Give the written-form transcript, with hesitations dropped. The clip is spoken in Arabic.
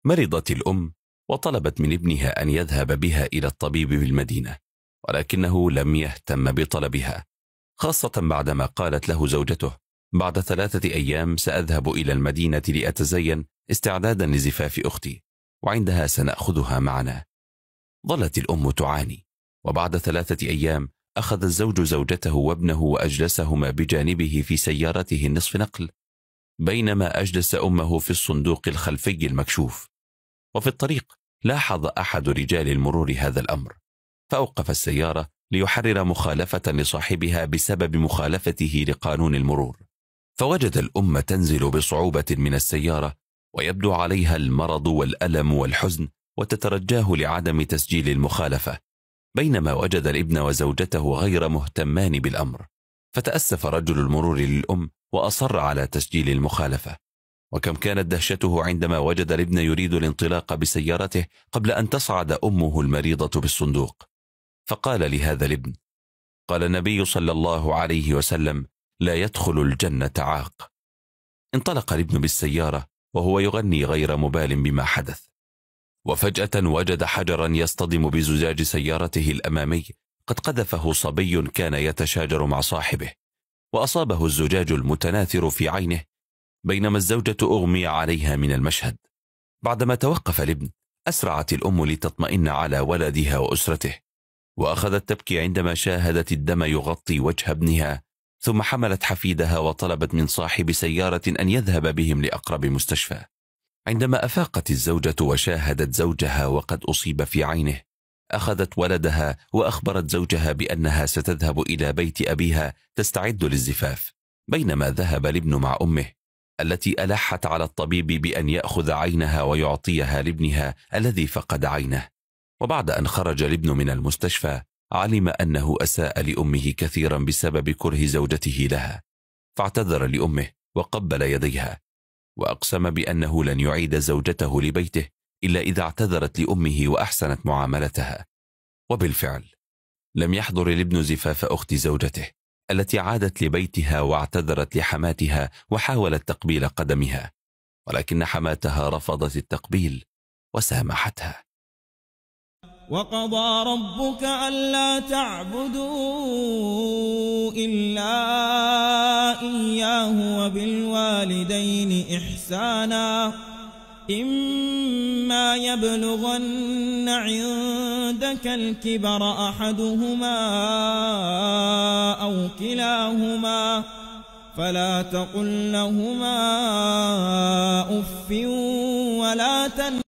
مرضت الأم وطلبت من ابنها أن يذهب بها إلى الطبيب بالمدينة، ولكنه لم يهتم بطلبها، خاصة بعدما قالت له زوجته: بعد 3 أيام سأذهب إلى المدينة لأتزين استعدادا لزفاف أختي، وعندها سنأخذها معنا. ظلت الأم تعاني، وبعد 3 أيام أخذ الزوج زوجته وابنه وأجلسهما بجانبه في سيارته النصف نقل، بينما أجلس أمه في الصندوق الخلفي المكشوف. وفي الطريق لاحظ أحد رجال المرور هذا الأمر، فأوقف السيارة ليحرر مخالفة لصاحبها بسبب مخالفته لقانون المرور، فوجد الأم تنزل بصعوبة من السيارة ويبدو عليها المرض والألم والحزن، وتترجاه لعدم تسجيل المخالفة، بينما وجد الابن وزوجته غير مهتمان بالأمر. فتأسف رجل المرور للأم وأصر على تسجيل المخالفة. وكم كانت دهشته عندما وجد الابن يريد الانطلاق بسيارته قبل أن تصعد أمه المريضة بالصندوق. فقال لهذا الابن: قال النبي صلى الله عليه وسلم: لا يدخل الجنة عاق. انطلق الابن بالسيارة وهو يغني غير مبال بما حدث، وفجأة وجد حجرا يصطدم بزجاج سيارته الأمامي قد قذفه صبي كان يتشاجر مع صاحبه، وأصابه الزجاج المتناثر في عينه، بينما الزوجة أغمي عليها من المشهد. بعدما توقف الابن أسرعت الأم لتطمئن على ولدها وأسرته، وأخذت تبكي عندما شاهدت الدم يغطي وجه ابنها، ثم حملت حفيدها وطلبت من صاحب سيارة أن يذهب بهم لأقرب مستشفى. عندما أفاقت الزوجة وشاهدت زوجها وقد أصيب في عينه، أخذت ولدها وأخبرت زوجها بأنها ستذهب إلى بيت أبيها تستعد للزفاف، بينما ذهب الابن مع أمه التي ألحت على الطبيب بأن يأخذ عينها ويعطيها لابنها الذي فقد عينه. وبعد أن خرج الابن من المستشفى علم أنه أساء لأمه كثيرا بسبب كره زوجته لها، فاعتذر لأمه وقبل يديها، وأقسم بأنه لن يعيد زوجته لبيته إلا إذا اعتذرت لأمه وأحسنت معاملتها. وبالفعل لم يحضر الابن زفاف أخت زوجته التي عادت لبيتها واعتذرت لحماتها وحاولت تقبيل قدمها، ولكن حماتها رفضت التقبيل وسامحتها. وقضى ربك ألا تعبدوا إلا إياه وبالوالدين إحسانا إما يبلغن عندك الكبر أحدهما أو كلاهما فلا تقل لهما أف ولا تنهرهما